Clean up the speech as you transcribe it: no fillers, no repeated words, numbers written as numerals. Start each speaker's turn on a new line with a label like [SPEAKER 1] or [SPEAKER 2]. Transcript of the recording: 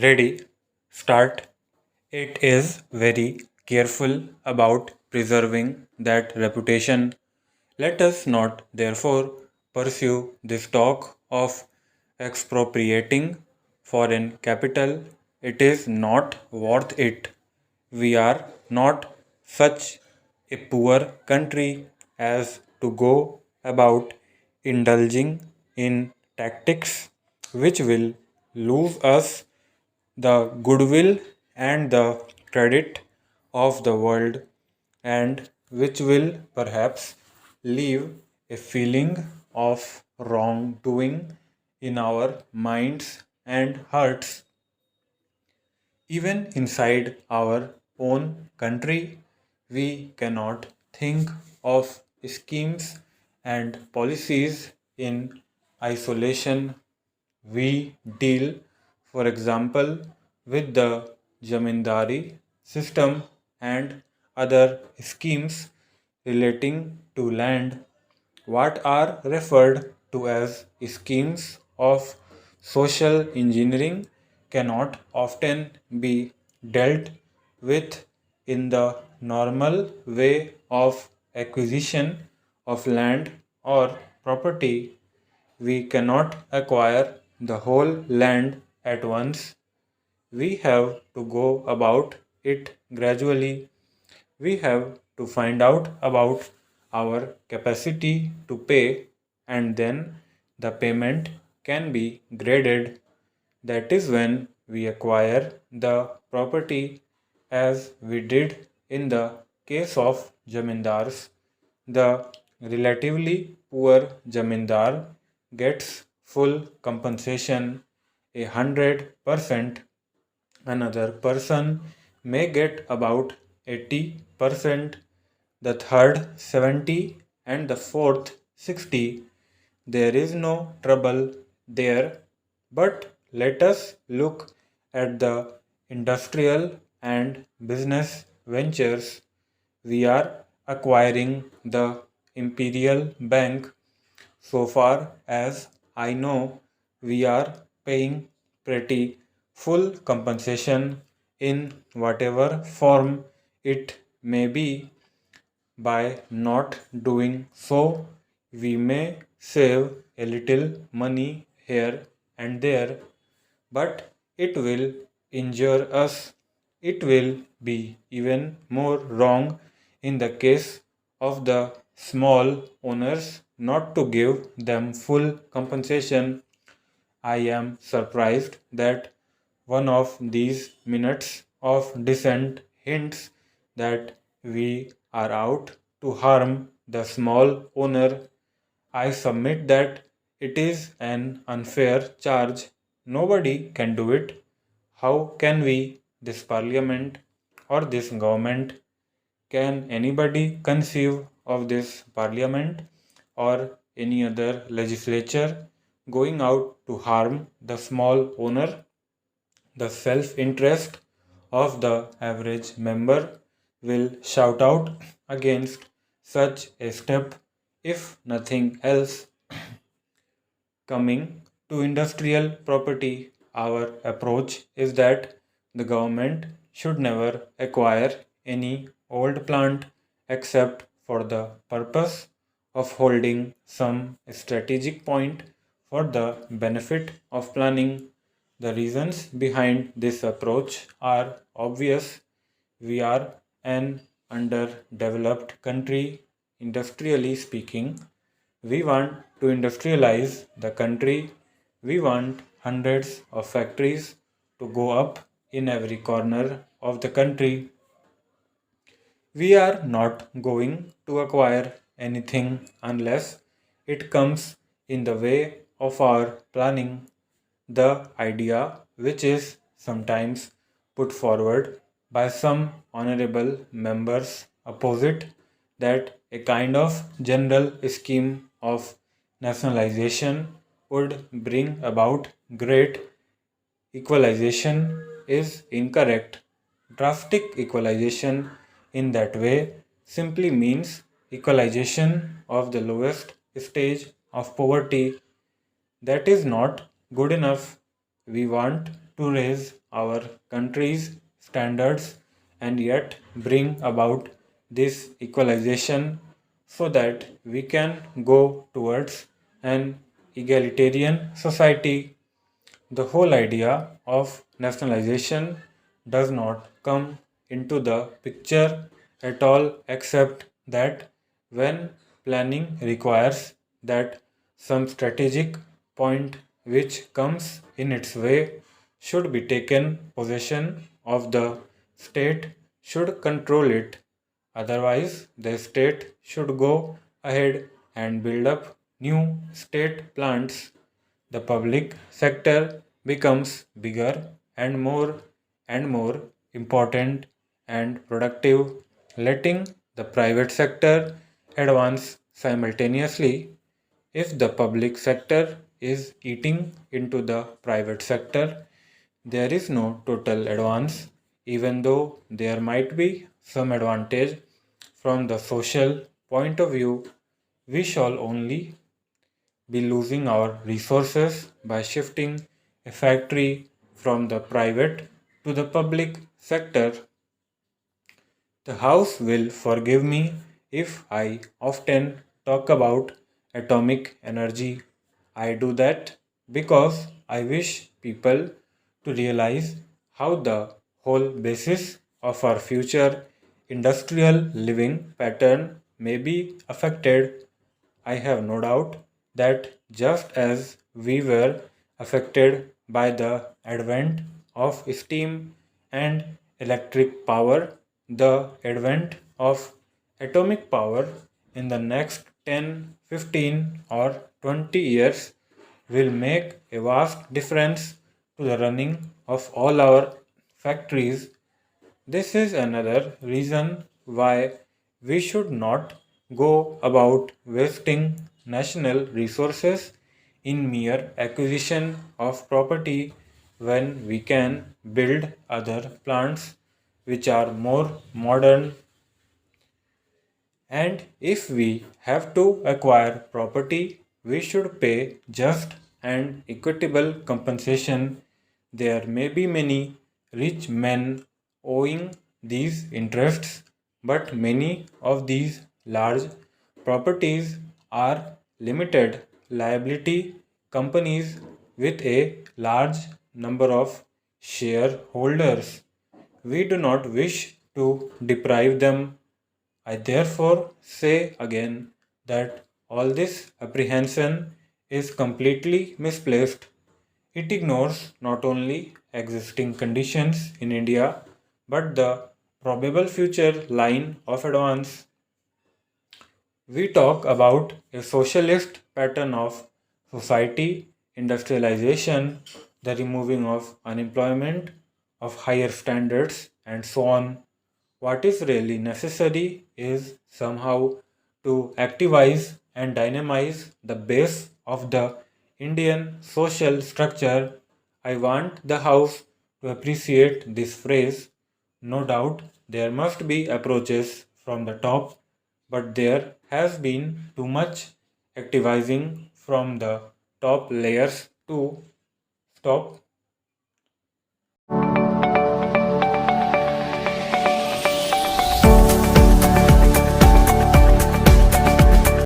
[SPEAKER 1] Ready, start. It is very careful about preserving that reputation. Let us not therefore pursue this talk of expropriating foreign capital. It is not worth it. We are not such a poor country as to go about indulging in tactics which will lose us the goodwill and the credit of the world, and which will perhaps leave a feeling of wrongdoing in our minds and hearts. Even inside our own country, we cannot think of schemes and policies in isolation. We deal, for example, with the Jamindari system and other schemes relating to land, what are referred to as schemes of social engineering cannot often be dealt with in the normal way of acquisition of land or property. We cannot acquire the whole land at once. We have to go about it gradually. We have to find out about our capacity to pay, and then the payment can be graded. That is when we acquire the property, as we did in the case of Jamindars. The relatively poor Jamindar gets full compensation 100%. Another person may get about 80%, the third 70, and the fourth 60. There is no trouble there, but let us look at the industrial and business ventures. We are acquiring the Imperial Bank. So far as I know, we are paying pretty full compensation in whatever form it may be. By not doing so, we may save a little money here and there, but it will injure us. It will be even more wrong in the case of the small owners not to give them full compensation. I am surprised that one of these minutes of dissent hints that we are out to harm the small owner. I submit that it is an unfair charge. Nobody can do it. How can we, this parliament or this government, can anybody conceive of this parliament or any other legislature going out to harm the small owner? The self interest of the average member will shout out against such a step, if nothing else. Coming to industrial property, our approach is that the government should never acquire any old plant except for the purpose of holding some strategic point for the benefit of planning. The reasons behind this approach are obvious. We are an underdeveloped country, industrially speaking. We want to industrialize the country. We want hundreds of factories to go up in every corner of the country. We are not going to acquire anything unless it comes in the way of our planning. The idea, which is sometimes put forward by some honorable members opposite, that a kind of general scheme of nationalization would bring about great equalization, is incorrect. Drastic equalization in that way simply means equalization of the lowest stage of poverty. That is not good enough. We want to raise our country's standards and yet bring about this equalization so that we can go towards an egalitarian society. The whole idea of nationalization does not come into the picture at all, except that when planning requires that some strategic point which comes in its way should be taken possession of, the state should control it. Otherwise, the state should go ahead and build up new state plants. The public sector becomes bigger and more important and productive, letting the private sector advance simultaneously. If the public sector is eating into the private sector, there is no total advance, even though there might be some advantage from the social point of view. We shall only be losing our resources by shifting a factory from the private to the public sector. The House will forgive me if I often talk about atomic energy. I do that because I wish people to realize how the whole basis of our future industrial living pattern may be affected. I have no doubt that just as we were affected by the advent of steam and electric power, the advent of atomic power in the next 10, 15, or 20 years will make a vast difference to the running of all our factories. This is another reason why we should not go about wasting national resources in mere acquisition of property when we can build other plants which are more modern. And if we have to acquire property, we should pay just and equitable compensation. There may be many rich men owing these interests, but many of these large properties are limited liability companies with a large number of shareholders. We do not wish to deprive them. I therefore say again that all this apprehension is completely misplaced. It ignores not only existing conditions in India but the probable future line of advance. We talk about a socialist pattern of society, industrialization, the removing of unemployment, of higher standards, and so on. What is really necessary is somehow to activize and dynamize the base of the Indian social structure. I want the House to appreciate this phrase. No doubt there must be approaches from the top, but there has been too much activizing from the top layers to stop